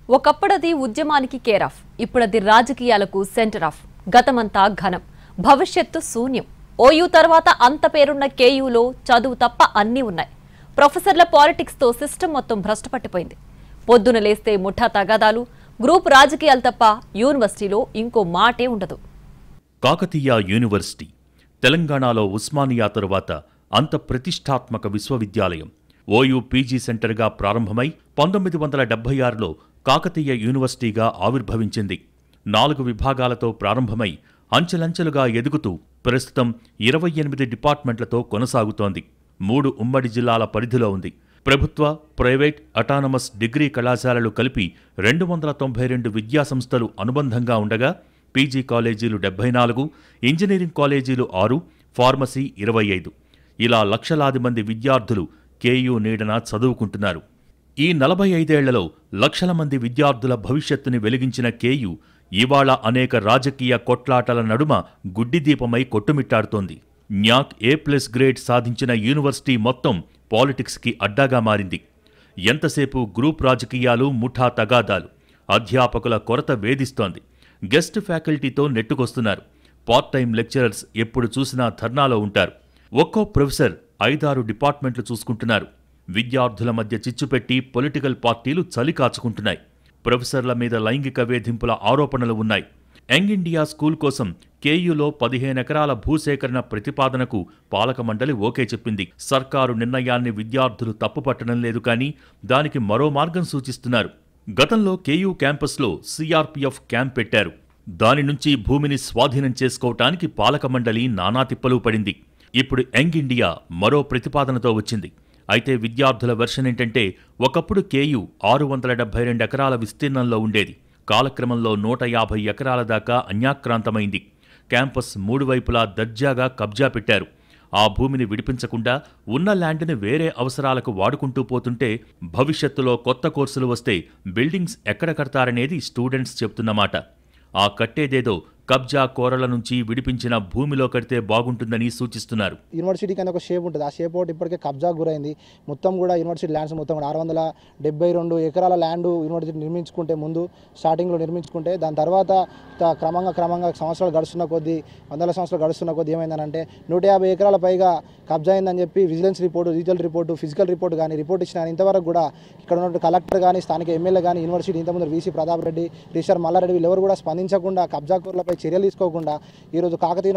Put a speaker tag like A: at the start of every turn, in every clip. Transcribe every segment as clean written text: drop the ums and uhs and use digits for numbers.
A: ఒకప్పుడది ఉద్యమానికి care of, ఇప్పుడది రాజకీయాలకు సెంటర్ ఆఫ్. గతమంతా ఘనం, భవిష్యత్తు శూన్యం. ఓయూ తర్వాత అంత పేరున్న కేయూలో చదువు తప్ప అన్నీ ఉన్నాయి. ప్రొఫెసర్ల పాలిటిక్స్ తో సిస్టమ్ మొత్తం భ్రష్టపట్టిపోయింది. పొద్దున లేస్తే ముఠా తగాదాలు, గ్రూప్ రాజకీయాలు తప్ప యూనివర్సిటీలో ఇంకో మాటే ఉండదు.
B: కాకతీయ యూనివర్సిటీ తెలంగాణలో ఉస్మానియా తరువాత అంత ప్రతిష్టాత్మక విశ్వవిద్యాలయం. ఓయూ పీజీ సెంటర్గా ప్రారంభమై 1976లో కాకతీయ యూనివర్సిటీగా ఆవిర్భవించింది. 4 విభాగాలతో ప్రారంభమై అంచెలంచెలుగా ఎదుగుతూ ప్రస్తుతం 28 డిపార్ట్మెంట్లతో కొనసాగుతోంది. 3 ఉమ్మడి జిల్లాల పరిధిలో ఉంది. ప్రభుత్వ, ప్రైవేట్, అటానమస్ డిగ్రీ కళాశాలలు కలిపి 292 విద్యాసంస్థలు అనుబంధంగా ఉండగా పీజీ కాలేజీలు 74, ఇంజనీరింగ్ కాలేజీలు 6, ఫార్మసీ 25. ఇలా లక్షలాది మంది విద్యార్థులు కేయూ నీడన చదువుకుంటున్నారు. ఈ 45 ఏళ్లలో లక్షల మంది విద్యార్థుల భవిష్యత్తుని వెలిగించిన కేయూ ఇవాళ అనేక రాజకీయ కొట్లాటల నడుమ గుడ్డిదీపమై కొట్టుమిట్టాడుతోంది. న్యాక్ A+ గ్రేడ్ సాధించిన యూనివర్సిటీ మొత్తం పాలిటిక్స్కి అడ్డాగా మారింది. ఎంతసేపు గ్రూప్ రాజకీయాలు, ముఠా తగాదాలు. అధ్యాపకుల కొరత వేధిస్తోంది. గెస్ట్ ఫ్యాకల్టీతో నెట్టుకొస్తున్నారు. పార్ట్ టైం లెక్చరర్స్ ఎప్పుడు చూసినా ధర్నాలో ఉంటారు. ఒక్కో ప్రొఫెసర్ 5-6 డిపార్ట్మెంట్లు చూసుకుంటున్నారు. విద్యార్థుల మధ్య చిచ్చుపెట్టి పొలిటికల్ పార్టీలు చలి కాచుకుంటున్నాయి. ప్రొఫెసర్ల మీద లైంగిక వేధింపుల ఆరోపణలు ఉన్నాయి. యంగ్ ఇండియా స్కూల్ కోసం కేయూలో 15 ఎకరాల భూసేకరణ ప్రతిపాదనకు పాలక మండలి ఓకే చెప్పింది. సర్కారు నిర్ణయాన్ని విద్యార్థులు తప్పుపట్టడం లేదు, కానీ దానికి మరో మార్గం సూచిస్తున్నారు. గతంలో కేయూ క్యాంపస్లో CRPF క్యాంప్ పెట్టారు. దాని నుంచి భూమిని స్వాధీనం చేసుకోవటానికి పాలక మండలి నానా తిప్పలు పడింది. ఇప్పుడు యంగ్ ఇండియా మరో ప్రతిపాదనతో వచ్చింది. అయితే విద్యార్థుల వెర్షన్ ఏంటంటే, ఒకప్పుడు కేయూ 672 ఎకరాల విస్తీర్ణంలో ఉండేది. కాలక్రమంలో 150 ఎకరాల దాకా అన్యాక్రాంతమైంది. క్యాంపస్ 3 వైపులా దర్జాగా కబ్జా పెట్టారు. ఆ భూమిని విడిపించకుండా ఉన్న ల్యాండ్ని వేరే అవసరాలకు వాడుకుంటూ పోతుంటే భవిష్యత్తులో కొత్త కోర్సులు వస్తే బిల్డింగ్స్ ఎక్కడ కడతారనేది స్టూడెంట్స్ చెప్తున్నమాట. ఆ కట్టేదేదో కబ్జా కోరల నుంచి విడిపించిన భూమిలో కడితే బాగుంటుందని సూచిస్తున్నారు.
C: యూనివర్సిటీకి అనేది ఒక షేప్ ఉంటుంది. ఆ షేప్ ఒకటి ఇప్పటికే కబ్జా గురైంది. మొత్తం కూడా యూనివర్సిటీ ల్యాండ్స్ మొత్తం కూడా 672 ఎకరాల ల్యాండ్ యూనివర్సిటీ నిర్మించుకుంటే, ముందు స్టార్టింగ్లో నిర్మించుకుంటే, దాని తర్వాత క్రమంగా సంవత్సరాలు గడుస్తున్న కొద్దీ, వందల సంవత్సరాలు గడుస్తున్న కొద్దీ ఏమైందనంటే 150 ఎకరాల పైగా కబ్జా అయిందని చెప్పి vigilance report, regional report, physical report కానీ రిపోర్ట్ ఇచ్చిన. ఇంతవరకు కూడా ఇక్కడ ఉన్న కలెక్టర్ కానీ, స్థానిక ఎమ్మెల్యే కానీ, యూనివర్సిటీ ఇంతకుముందు VC ప్రతాప్ రెడ్డి, రిజిస్టర్ మల్లారెడ్డి వీళ్ళెవరు కూడా స్పందించకుండా, కబ్జాకూర్లపై చర్యలు తీసుకోకుండా ఈరోజు కాకతీయ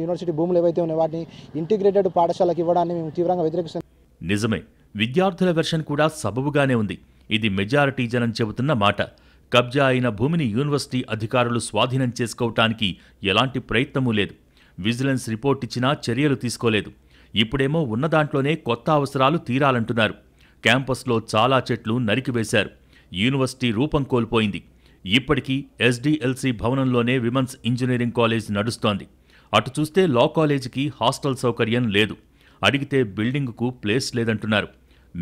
C: యూనివర్సిటీ భూములు ఏవైతే ఉన్నాయో వాటిని ఇంటిగ్రేటెడ్ పాఠశాలకు ఇవ్వడాన్ని మేము తీవ్రంగా వ్యతిరేకిస్తున్నాం.
B: నిజమే, విద్యార్థుల వెర్షన్ కూడా సబబుగానే ఉంది. ఇది మెజారిటీ జనం చెబుతున్న మాట. కబ్జా అయిన భూమిని యూనివర్సిటీ అధికారులు స్వాధీనం చేసుకోవటానికి ఎలాంటి ప్రయత్నమూ లేదు. విజిలెన్స్ రిపోర్ట్ ఇచ్చినా చర్యలు తీసుకోలేదు. ఇప్పుడేమో ఉన్నదాంట్లోనే కొత్త అవసరాలు తీరాలంటున్నారు. క్యాంపస్లో చాలా చెట్లు నరికివేశారు. యూనివర్సిటీ రూపం కోల్పోయింది. ఇప్పటికీ SDLC భవనంలోనే విమెన్స్ ఇంజనీరింగ్ కాలేజ్ నడుస్తోంది. అటు చూస్తే లా కాలేజీకి హాస్టల్ సౌకర్యం లేదు. అడిగితే బిల్డింగుకు ప్లేస్ లేదంటున్నారు.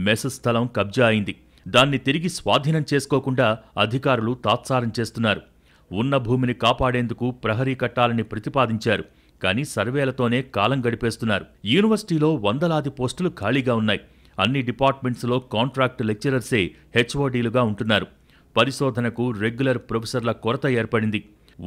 B: మెస్ స్థలం కబ్జా అయింది. దాన్ని తిరిగి స్వాధీనం చేసుకోకుండా అధికారులు తాత్సారం చేస్తున్నారు. ఉన్న భూమిని కాపాడేందుకు ప్రహరీ కట్టాలని ప్రతిపాదించారు. కానీ సర్వేలతోనే కాలం గడిపేస్తున్నారు. యూనివర్సిటీలో వందలాది పోస్టులు ఖాళీగా ఉన్నాయి. అన్ని డిపార్ట్మెంట్స్లో కాంట్రాక్ట్ లెక్చరర్సే HODలుగా ఉంటున్నారు. పరిశోధనకు రెగ్యులర్ ప్రొఫెసర్ల కొరత ఏర్పడింది.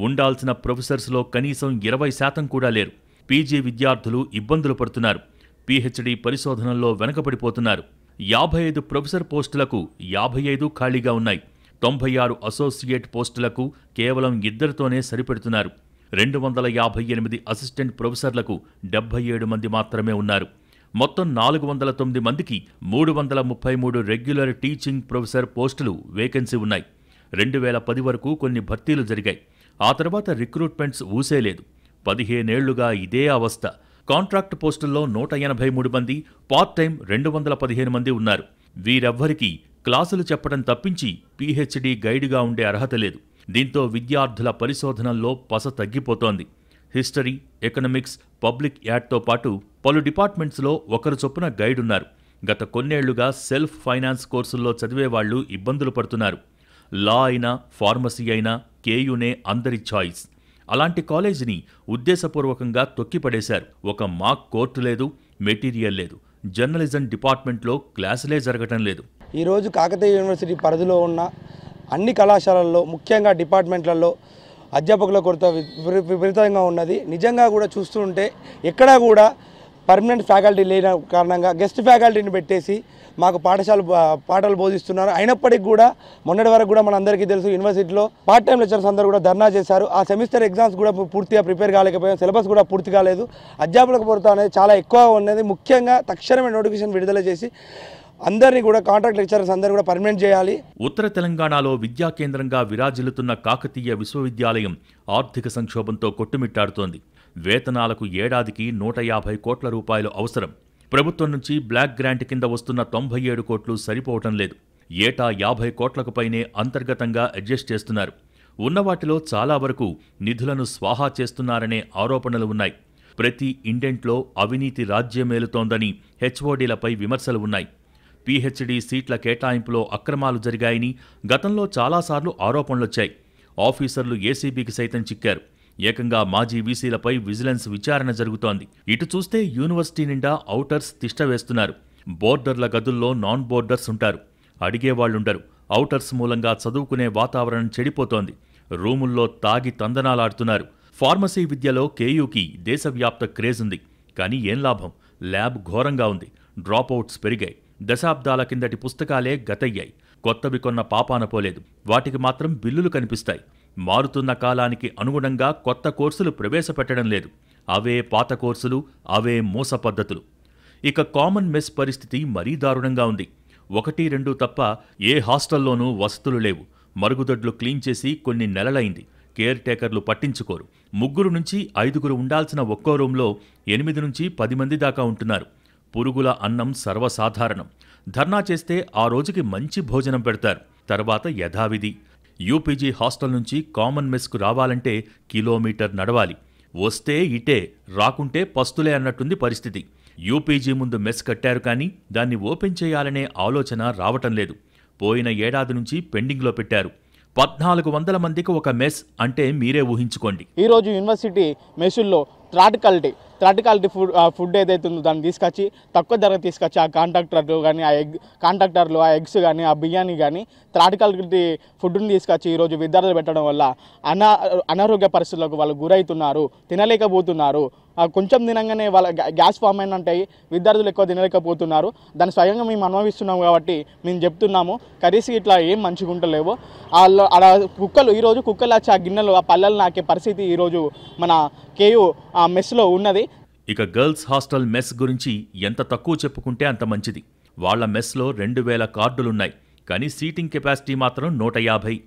B: ఉండాల్సిన ప్రొఫెసర్స్లో కనీసం 20% కూడా లేరు. పీజీ విద్యార్థులు ఇబ్బందులు పడుతున్నారు. PhD పరిశోధనల్లో వెనకబడిపోతున్నారు. 55 ప్రొఫెసర్ పోస్టులకు 55 ఖాళీగా ఉన్నాయి. 96 అసోసియేట్ పోస్టులకు కేవలం 2తోనే సరిపెడుతున్నారు. 258 అసిస్టెంట్ ప్రొఫెసర్లకు 77 మంది మాత్రమే ఉన్నారు. మొత్తం 409 మందికి 333 రెగ్యులర్ టీచింగ్ ప్రొఫెసర్ పోస్టులు వేకెన్సీ ఉన్నాయి. 2010 వరకు కొన్ని భర్తీలు జరిగాయి. ఆ తర్వాత రిక్రూట్మెంట్స్ ఊసేలేదు. 15 ఏళ్లుగా ఇదే అవస్థ. కాంట్రాక్ట్ పోస్టుల్లో 183 మంది, పార్ట్ టైం 215 మంది ఉన్నారు. వీరెవ్వరికీ క్లాసులు చెప్పడం తప్పించి PhD గైడ్గా ఉండే అర్హత లేదు. దీంతో విద్యార్థుల పరిశోధనల్లో పస తగ్గిపోతోంది. హిస్టరీ, ఎకనామిక్స్, పబ్లిక్ యాడ్తో పాటు పలు డిపార్ట్మెంట్స్లో ఒకరు చొప్పున గైడ్ ఉన్నారు. గత కొన్నేళ్లుగా సెల్ఫ్ ఫైనాన్స్ కోర్సుల్లో చదివేవాళ్లు ఇబ్బందులు పడుతున్నారు. లా అయినా, ఫార్మసీ అయినా కేయూనే అందరి ఛాయిస్. అలాంటి కాలేజీని ఉద్దేశపూర్వకంగా తొక్కిపడేశారు. ఒక మాక్ కోర్టు లేదు, మెటీరియల్ లేదు. జర్నలిజం డిపార్ట్మెంట్లో క్లాసులే జరగటం లేదు.
C: ఈరోజు కాకతీయ యూనివర్సిటీ పరిధిలో ఉన్న
D: అన్ని కళాశాలల్లో ముఖ్యంగా డిపార్ట్మెంట్లలో అధ్యాపకుల కొరత విపరీతంగా ఉన్నది. నిజంగా కూడా చూస్తుంటే ఎక్కడా కూడా పర్మనెంట్ ఫ్యాకల్టీ లేని కారణంగా గెస్ట్ ఫ్యాకల్టీని పెట్టేసి మాకు పాఠాలు బోధిస్తున్నారు. అయినప్పటికీ కూడా మొన్నటి వరకు కూడా మనందరికీ తెలుసు యూనివర్సిటీలో పార్ట్ టైం లెక్చరర్స్ అందరూ కూడా ధర్నా చేశారు. ఆ సెమిస్టర్ ఎగ్జామ్స్ కూడా పూర్తిగా ప్రిపేర్ కాలేకపోయాం, సిలబస్ కూడా పూర్తి కాలేదు. అధ్యాపకుల కొరత అనేది చాలా ఎక్కువ ఉన్నది. ముఖ్యంగా తక్షణమే నోటిఫికేషన్ విడుదల చేసి అందరినీ కూడా కాంట్రాక్ట్ లెక్చరర్స్ అందరూ కూడా పర్మనెంట్ చేయాలి.
B: ఉత్తర తెలంగాణలో విద్యా కేంద్రంగా విరాజిల్లుతున్న కాకతీయ విశ్వవిద్యాలయం ఆర్థిక సంక్షోభంతో కొట్టుమిట్టాడుతోంది. వేతనాలకు ఏడాదికి 150 కోట్ల రూపాయలు అవసరం. ప్రభుత్వం నుంచి బ్లాక్ గ్రాంట్ కింద వస్తున్న 97 కోట్లు సరిపోవటం లేదు. ఏటా 50 కోట్లకు పైనే అంతర్గతంగా అడ్జస్ట్ చేస్తున్నారు. ఉన్నవాటిలో చాలా వరకు నిధులను స్వాహా చేస్తున్నారనే ఆరోపణలు ఉన్నాయి. ప్రతి ఇండెంట్లో అవినీతి రాజ్యమేలుతోందని హెచ్ఓడీలపై విమర్శలు ఉన్నాయి. పీహెచ్డీ సీట్ల కేటాయింపులో అక్రమాలు జరిగాయని గతంలో చాలాసార్లు ఆరోపణలొచ్చాయి. ఆఫీసర్లు ఏసీబీకి సైతం చిక్కారు. ఏకంగా మాజీ వీసీలపై విజిలెన్స్ విచారణ జరుగుతోంది. ఇటు చూస్తే యూనివర్సిటీ నిండా ఔటర్స్ తిష్టవేస్తున్నారు. బోర్డర్ల గదుల్లో నాన్ బోర్డర్స్ ఉంటారు. అడిగేవాళ్లుండరు. ఔటర్స్ మూలంగా చదువుకునే వాతావరణం చెడిపోతోంది. రూముల్లో తాగి తందనాలాడుతున్నారు. ఫార్మసీ విద్యలో కేయూకి దేశవ్యాప్త క్రేజ్ ఉంది. కానీ ఏం లాభం? ల్యాబ్ ఘోరంగా ఉంది. డ్రాపౌట్స్ పెరిగాయి. దశాబ్దాల కిందటి పుస్తకాలే గతయ్యాయి. కొత్తవి కొన్న పాపాన పోలేదు. వాటికి మాత్రం బిల్లులు కనిపిస్తాయి. మారుతున్న కాలానికి అనుగుణంగా కొత్త కోర్సులు ప్రవేశపెట్టడం లేదు. అవే పాత కోర్సులు, అవే మోస పద్ధతులు. ఇక కామన్ మెస్ పరిస్థితి మరీ దారుణంగా ఉంది. 1-2 తప్ప ఏ హాస్టల్లోనూ వసతులు లేవు. మరుగుదొడ్లు క్లీన్ చేసి కొన్ని నెలలైంది. కేర్ టేకర్లు పట్టించుకోరు. 3 నుంచి 5 ఉండాల్సిన ఒక్కో రూంలో 8 నుంచి 10 మంది దాకా ఉంటున్నారు. పురుగుల అన్నం సర్వసాధారణం. ధర్నా చేస్తే ఆ రోజుకి మంచి భోజనం పెడతారు. తర్వాత యథావిధి. యూపీజీ హాస్టల్ నుంచి కామన్ మెస్కు రావాలంటే కిలోమీటర్ నడవాలి. వస్తే ఇటే, రాకుంటే పస్తులే అన్నట్టుంది పరిస్థితి. యూపీజీ ముందు మెస్ కట్టారు కానీ దాన్ని ఓపెన్ చేయాలనే ఆలోచన రావటం లేదు. పోయిన ఏడాది నుంచి పెండింగ్లో పెట్టారు. 1400 మందికి ఒక మెస్ అంటే మీరే ఊహించుకోండి.
E: ఈరోజు యూనివర్సిటీ మెస్సుల్లో థ్రాటికాలిటీ ఫుడ్ ఏదైతే ఉందో దాన్ని తీసుకొచ్చి తక్కువ ధర తీసుకొచ్చి ఆ కాంట్రాక్టర్లు కానీ ఆ ఎగ్స్ కానీ ఆ బిర్యానీ కానీ థ్రాటికాలిటీ ఫుడ్ని తీసుకొచ్చి ఈరోజు విద్యార్థులు పెట్టడం వల్ల అనారోగ్య పరిస్థితులకు వాళ్ళు గురవుతున్నారు, తినలేకపోతున్నారు. కొంచెం తినంగానే వాళ్ళ గ్యాస్ ఫామ్ అయినంటే విద్యార్థులు ఎక్కువ తినలేకపోతున్నారు. దాన్ని స్వయంగా మేము అనుభవిస్తున్నాం కాబట్టి మేము చెప్తున్నాము, కర్రీస్ ఇట్లా ఏం మంచిగా ఉంటలేవు. అలా ఈరోజు కుక్కలు వచ్చి ఆ గిన్నెలు ఆ పల్లెలు నాకే పరిస్థితి ఈరోజు మన కేయూ మెస్లో ఉన్నది.
B: ఇక గర్ల్స్ హాస్టల్ మెస్ గురించి ఎంత తక్కువ చెప్పుకుంటే అంత మంచిది. వాళ్ల మెస్లో 2000 కార్డులున్నాయి. కానీ సీటింగ్ కెపాసిటీ మాత్రం 150.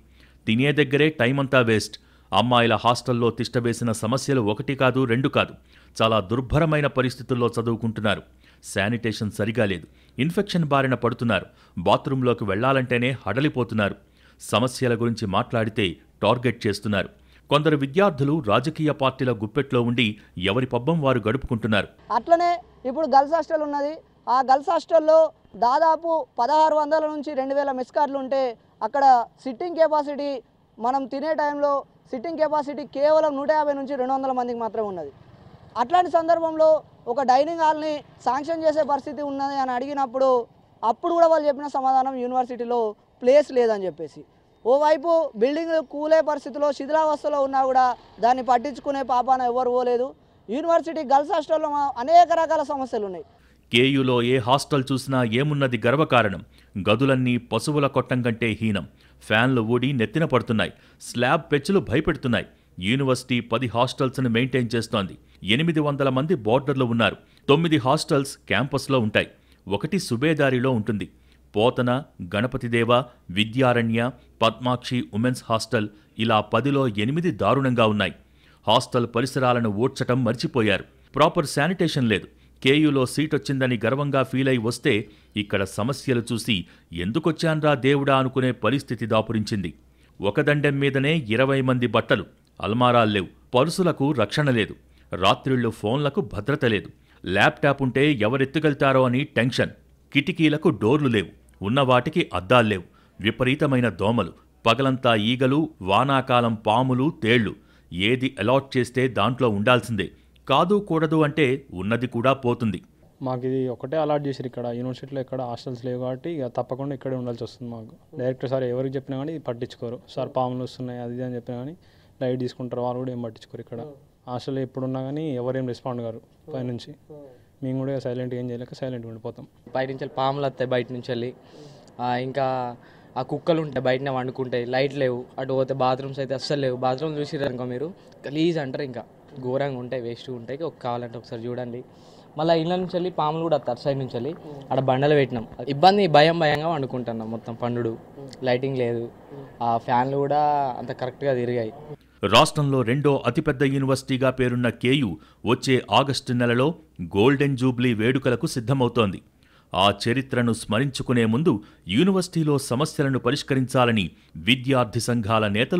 B: తినే దగ్గరే టైం అంతా వేస్ట్. అమ్మాయిల హాస్టల్లో తిష్టవేసిన సమస్యలు 1 కాదు 2 కాదు. చాలా దుర్భరమైన పరిస్థితుల్లో చదువుకుంటున్నారు. శానిటేషన్ సరిగా లేదు. ఇన్ఫెక్షన్ బారిన పడుతున్నారు. బాత్రూంలోకి వెళ్లాలంటేనే హడలిపోతున్నారు. సమస్యల గురించి మాట్లాడితే టార్గెట్ చేస్తున్నారు. కొందరు విద్యార్థులు రాజకీయ పార్టీల గుప్పెట్లో ఉండి ఎవరి పబ్బం వారు గడుపుకుంటున్నారు.
F: అట్లనే ఇప్పుడు గర్ల్స్ హాస్టల్ ఉన్నది. ఆ గర్ల్స్ హాస్టల్లో దాదాపు 1600 నుంచి 2000 మెస్ కార్డులు ఉంటే అక్కడ సిట్టింగ్ కెపాసిటీ మనం తినే టైంలో సిట్టింగ్ కెపాసిటీ కేవలం 150 నుంచి 200 మందికి మాత్రమే ఉన్నది. అట్లాంటి సందర్భంలో ఒక డైనింగ్ హాల్ని శాంక్షన్ చేసే పరిస్థితి ఉన్నది అని అడిగినప్పుడు అప్పుడు కూడా వాళ్ళు చెప్పిన సమాధానం యూనివర్సిటీలో ప్లేస్ లేదని చెప్పేసి. ఓవైపు బిల్డింగ్ కూలే పరిస్థితిలో శిథిలావస్థలో ఉన్నా కూడా దాన్ని పట్టించుకునే పాపాన ఎవరు పోలేదు. యూనివర్సిటీ గర్ల్స్ హాస్టల్లో అనేక రకాల సమస్యలు ఉన్నాయి.
B: కేయూలో ఏ హాస్టల్ చూసినా ఏమున్నది గర్వకారణం. గదులన్నీ పశువుల కొట్టం కంటే హీనం. ఫ్యాన్లు ఊడి నెత్తిన పడుతున్నాయి. స్లాబ్ పెచ్చులు భయపెడుతున్నాయి. యూనివర్సిటీ 10 హాస్టల్స్ను మెయింటైన్ చేస్తోంది. 800 మంది బోర్డర్లు ఉన్నారు. 9 హాస్టల్స్ క్యాంపస్లో ఉంటాయి. 1 సుబేదారిలో ఉంటుంది. పోతన, గణపతిదేవ, విద్యారణ్య, పద్మాక్షి ఉమెన్స్ హాస్టల్ ఇలా 10లో 8 దారుణంగా ఉన్నాయి. హాస్టల్ పరిసరాలను ఊడ్చటం మర్చిపోయారు. ప్రాపర్ శానిటేషన్ లేదు. కేయూలో సీటొచ్చిందని గర్వంగా ఫీల్ అయి వస్తే ఇక్కడ సమస్యలు చూసి ఎందుకొచ్చాన్రా దేవుడా అనుకునే పరిస్థితి దాపురించింది. ఒక దండెం మీదనే 20 మంది బట్టలు. అల్మారాల్లేవు. పరుసులకు రక్షణ లేదు. రాత్రిళ్లు ఫోన్లకు భద్రత లేదు. ల్యాప్టాప్ ఉంటే ఎవరెత్తుకెళ్తారో అని టెన్షన్. కిటికీలకు డోర్లు లేవు. ఉన్నవాటికి అద్దాల్లేవు. విపరీతమైన దోమలు. పగలంతా ఈగలు, వానాకాలం పాములు, తేళ్లు. ఏది అలాట్ చేస్తే దాంట్లో ఉండాల్సిందే. కాదు కూడదు అంటే ఉన్నది కూడా పోతుంది.
G: మాకు ఇది ఒకటే అలాట్ చేసారు ఇక్కడ యూనివర్సిటీలో ఎక్కడ హాస్టల్స్ లేవు కాబట్టి ఇక తప్పకుండా ఇక్కడే ఉండాల్సి వస్తుంది మాకు. డైరెక్టర్ సార్ ఎవరికి చెప్పినా కానీ పట్టించుకోరు. సార్ పాములు వస్తున్నాయి అది అని చెప్పినా కానీ లైట్ తీసుకుంటారు, వాళ్ళు కూడా ఏం పట్టించుకోరు. ఇక్కడ హాస్టల్ ఎప్పుడున్నా కానీ ఎవరేం రెస్పాండ్ కారు పైనుంచి. మేము కూడా సైలెంట్గా ఏం చేయలేక సైలెంట్గా ఉండిపోతాం.
H: బయట నుంచి పాములు వస్తాయి, బయట నుంచి వెళ్ళి ఇంకా ఆ కుక్కలు ఉంటాయి బయటనే వండుకుంటాయి, లైట్ లేవు. అటు పోతే బాత్రూమ్స్ అయితే అస్సలు లేవు. బాత్రూమ్ చూసిర్రు అనుకో మీరు గలీజ్ అంటారు, ఇంకా ఘోరంగా ఉంటాయి, వేస్ట్ ఉంటాయి. కావాలంటే ఒకసారి చూడండి. మళ్ళీ ఇళ్ళ నుంచి వెళ్ళి పాములు కూడా వస్తారు సైడ్ నుంచి వెళ్ళి. అక్కడ బండలు పెట్టినాం, ఇబ్బంది, భయంగా వండుకుంటున్నాం. మొత్తం పండుడు, లైటింగ్ లేదు, ఆ ఫ్యాన్లు కూడా అంత కరెక్ట్గా తిరిగాయి.
B: రాష్ట్రంలో రెండో అతిపెద్ద యూనివర్సిటీగా పేరున్న కేయూ వచ్చే ఆగస్టు నెలలో గోల్డెన్ జూబ్లీ వేడుకలకు సిద్ధమవుతోంది. ఆ చరిత్రను స్మరించుకునే ముందు యూనివర్సిటీలో సమస్యలను పరిష్కరించాలని విద్యార్థి సంఘాల నేతలు